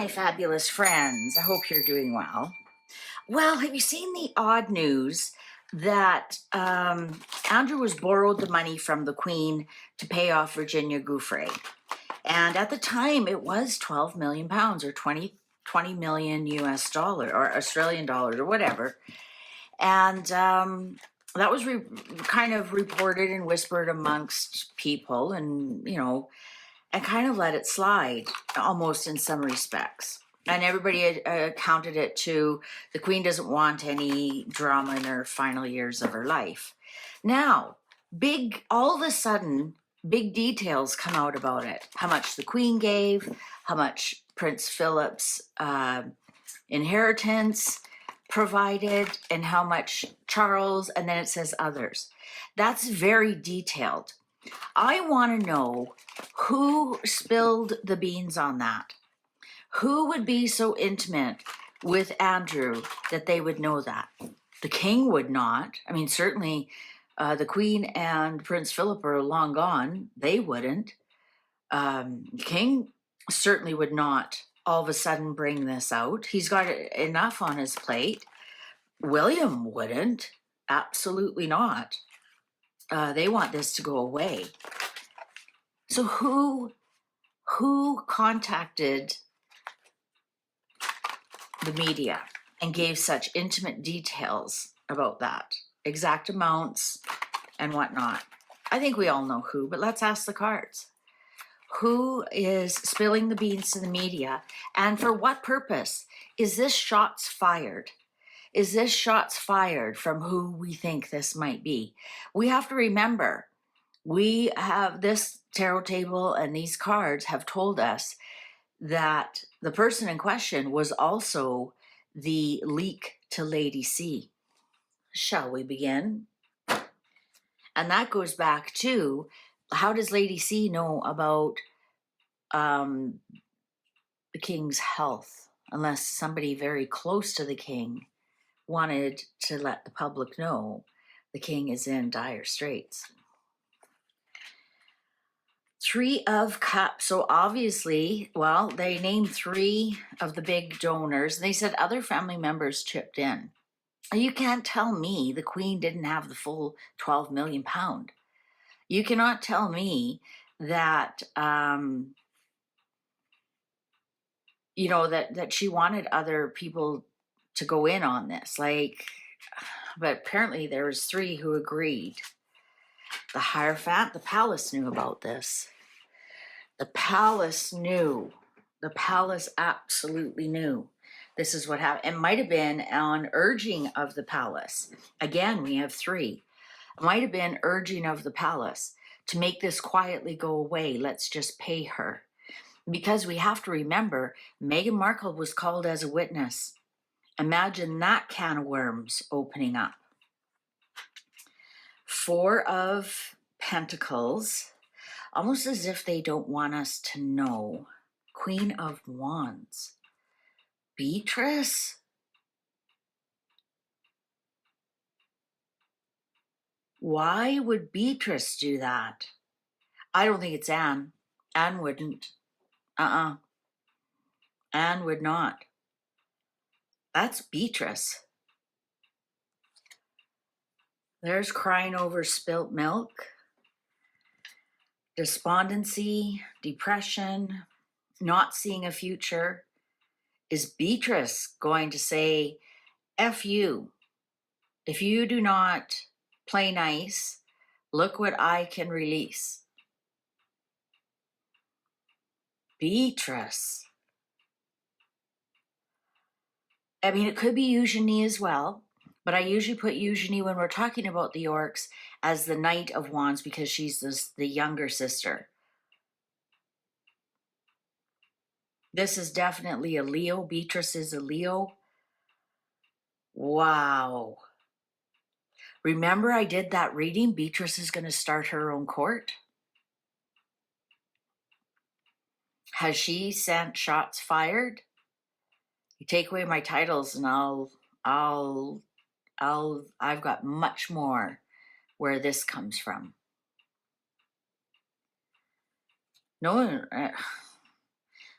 my fabulous friends. I hope you're doing well. Well, have you seen the odd news that Andrew was borrowed the money from the Queen to pay off Virginia Gouffre? And at the time, it was 12 million pounds or 20 million US dollar or Australian dollars or whatever. And that was kind of reported and whispered amongst people and, and kind of let it slide almost in some respects. And everybody accounted it to the Queen doesn't want any drama in her final years of her life. Now, all of a sudden, big details come out about it. How much the Queen gave, how much Prince Philip's inheritance provided, and how much Charles, and then it says others. That's very detailed. I want to know who spilled the beans on that. Who would be so intimate with Andrew that they would know that? The King would not. I mean, certainly the Queen and Prince Philip are long gone. They wouldn't. King certainly would not all of a sudden bring this out. He's got enough on his plate. William wouldn't. Absolutely not. They want this to go away. So who contacted the media and gave such intimate details about that? Exact amounts and whatnot. I think we all know who, but let's ask the cards. Who is spilling the beans to the media, and for what purpose? Is this shots fired? Is this shots fired from who we think this might be? We have to remember, we have this tarot table and these cards have told us that the person in question was also the leak to Lady C. Shall we begin? And that goes back to, how does Lady C know about the King's health, unless somebody very close to the King wanted to let the public know the King is in dire straits. Three of Cups. So obviously, well, they named three of the big donors. And they said other family members chipped in. You can't tell me the Queen didn't have the full 12 million pound. You cannot tell me that, that she wanted other people to go in on this. But apparently there was three who agreed. The Hierophant, the palace knew about this. The palace knew. The palace absolutely knew. This is what happened. It might have been on urging of the palace. Again, we have three. It might have been urging of the palace to make this quietly go away. Let's just pay her. Because we have to remember, Meghan Markle was called as a witness. Imagine that can of worms opening up. Four of Pentacles, almost as if they don't want us to know. Queen of Wands. Beatrice? Why would Beatrice do that? I don't think it's Anne. Anne wouldn't. Anne would not. That's Beatrice. There's crying over spilt milk. Despondency, depression, not seeing a future. Is Beatrice going to say, F you? If you do not play nice, look what I can release. Beatrice. I mean, it could be Eugenie as well, but I usually put Eugenie when we're talking about the Yorks as the Knight of Wands because she's the younger sister. This is definitely a Leo. Beatrice is a Leo. Wow. Remember I did that reading? Beatrice is going to start her own court. Has she sent shots fired? You take away my titles and I've got much more where this comes from. No,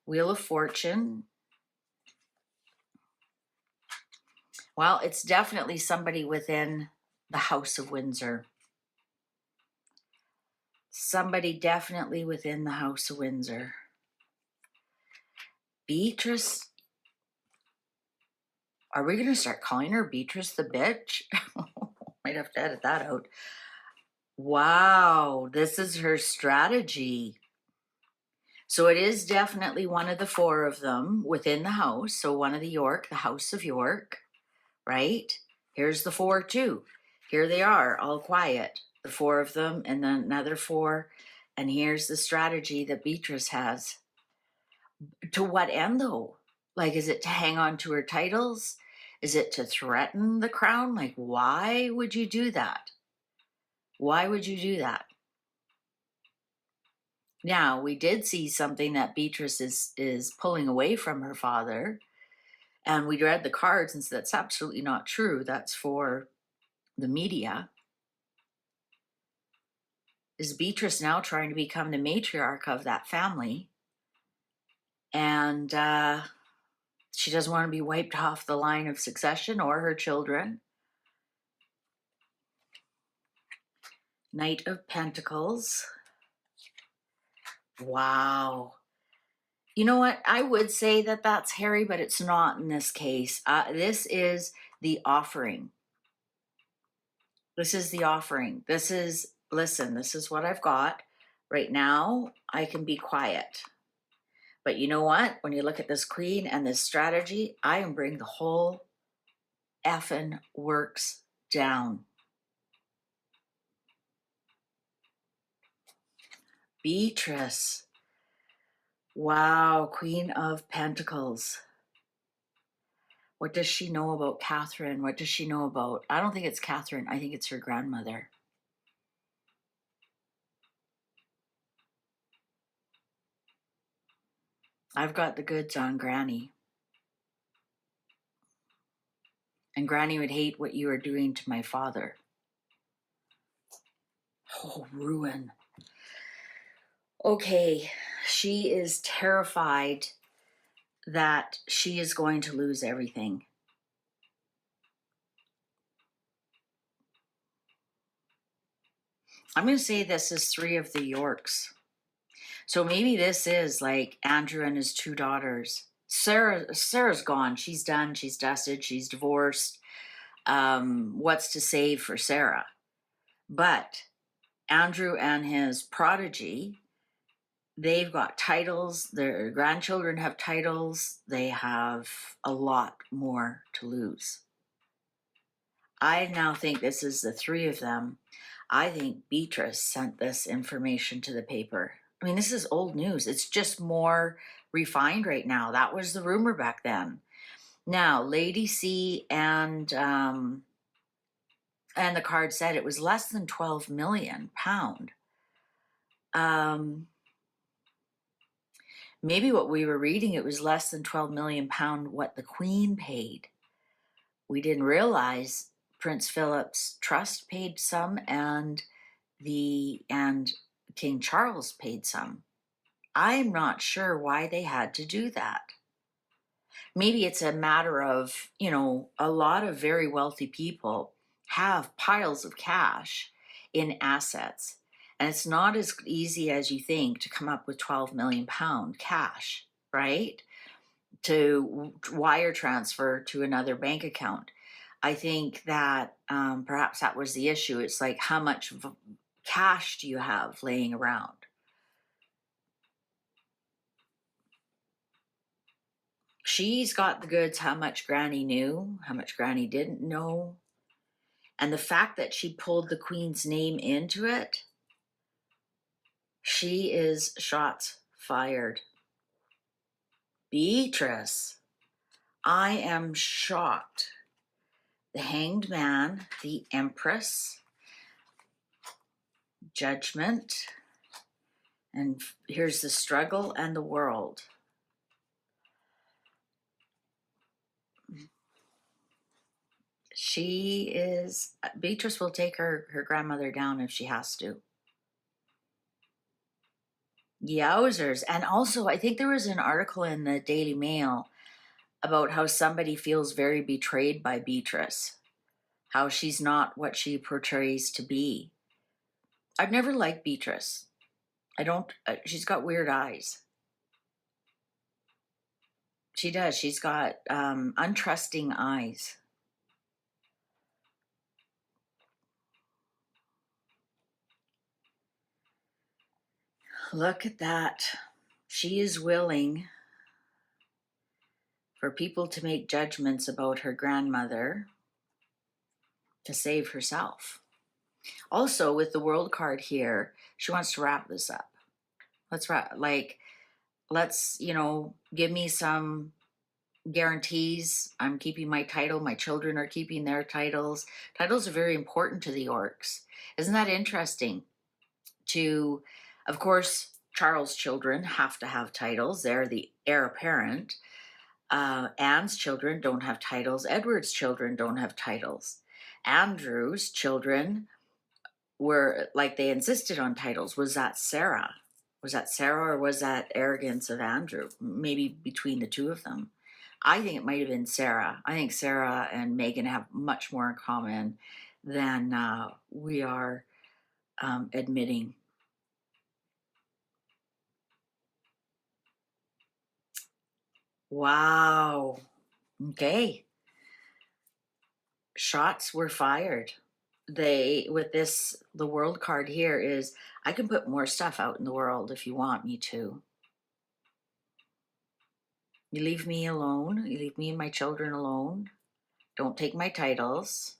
Wheel of Fortune, Well, it's definitely somebody within the House of Windsor. Somebody definitely within the House of Windsor. Beatrice. Are we going to start calling her Beatrice the bitch? Might have to edit that out. Wow, this is her strategy. So it is definitely one of the four of them within the house. So one of the York, the House of York, right? Here's the four too. Here they are, all quiet. The four of them and then another four. And here's the strategy that Beatrice has. To what end though? Like, is it to hang on to her titles? Is it to threaten the crown? Like, why would you do that? Why would you do that? Now, we did see something that Beatrice is pulling away from her father. And we read the cards and said that's absolutely not true. That's for the media. Is Beatrice now trying to become the matriarch of that family? And she doesn't want to be wiped off the line of succession or her children. Knight of Pentacles. Wow. You know what? I would say that that's Harry, but it's not in this case. This is the offering. This is the offering. This is, listen, this is what I've got. Right now, I can be quiet. But you know what? When you look at this queen and this strategy, I am bringing the whole effing works down. Beatrice. Wow, Queen of Pentacles. What does she know about Catherine? What does she know about? I don't think it's Catherine. I think it's her grandmother. I've got the goods on Granny. And Granny would hate what you are doing to my father. Oh, ruin. Okay, she is terrified that she is going to lose everything. I'm going to say this is three of the Yorks. So maybe this is like Andrew and his two daughters. Sarah's gone. She's done. She's dusted. She's divorced. What's to save for Sarah? But Andrew and his prodigy, they've got titles. Their grandchildren have titles. They have a lot more to lose. I now think this is the three of them. I think Beatrice sent this information to the paper. I mean, this is old news. It's just more refined right now. That was the rumor back then. Now, Lady C and the card said it was less than 12 million pound. Maybe what we were reading, it was less than 12 million pound what the Queen paid. We didn't realize Prince Philip's trust paid some and King Charles paid some. I'm not sure why they had to do that. Maybe it's a matter of, you know, a lot of very wealthy people have piles of cash in assets. And it's not as easy as you think to come up with 12 million pound cash, right? To wire transfer to another bank account. I think that perhaps that was the issue. It's like, how much cash do you have laying around? She's got the goods, how much Granny knew, how much Granny didn't know. And the fact that she pulled the Queen's name into it, she is shots fired. Beatrice, I am shocked. The Hanged Man, the Empress, Judgment, and here's the Struggle and the World. Beatrice will take her grandmother down if she has to. Yowzers. And also, I think there was an article in the Daily Mail about how somebody feels very betrayed by Beatrice, how she's not what she portrays to be. I've never liked Beatrice. I don't, she's got weird eyes. She does. She's got untrusting eyes. Look at that. She is willing for people to make judgments about her grandmother to save herself. Also, with the World card here, she wants to wrap this up. Let's wrap, like, let's, you know, give me some guarantees. I'm keeping my title. My children are keeping their titles. Titles are very important to the orcs. Isn't that interesting? To, of course, Charles' children have to have titles. They're the heir apparent. Anne's children don't have titles. Edward's children don't have titles. Andrew's children were, like, they insisted on titles. Was that Sarah? Was that Sarah, or was that arrogance of Andrew? Maybe between the two of them. I think it might have been Sarah. I think Sarah and Megan have much more in common than we are admitting. Wow. Okay. Shots were fired. They, with this, the World card here is, I can put more stuff out in the world if you want me to. You leave me alone. You leave me and my children alone. Don't take my titles,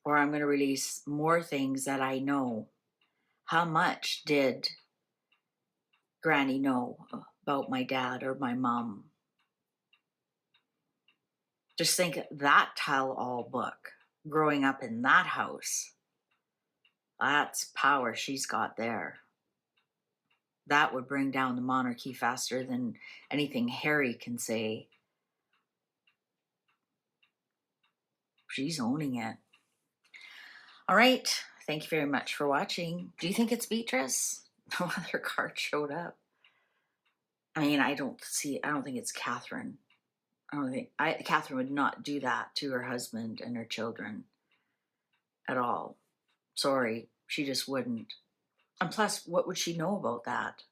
or I'm going to release more things that I know. How much did Granny know about my dad or my mom? Just think, that tell-all book, growing up in that house, that's power she's got there. That would bring down the monarchy faster than anything Harry can say. She's owning it. All right. Thank you very much for watching. Do you think it's Beatrice? No other card showed up. I mean, I don't think it's Catherine. Catherine would not do that to her husband and her children at all. Sorry, she just wouldn't. And plus, what would she know about that?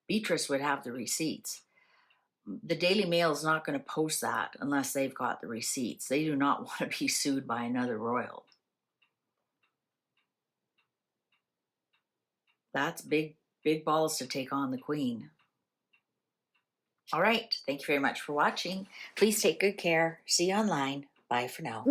Beatrice would have the receipts. The Daily Mail is not going to post that unless they've got the receipts. They do not want to be sued by another royal. That's big, big balls to take on the Queen. All right. Thank you very much for watching. Please take good care. See you online. Bye for now.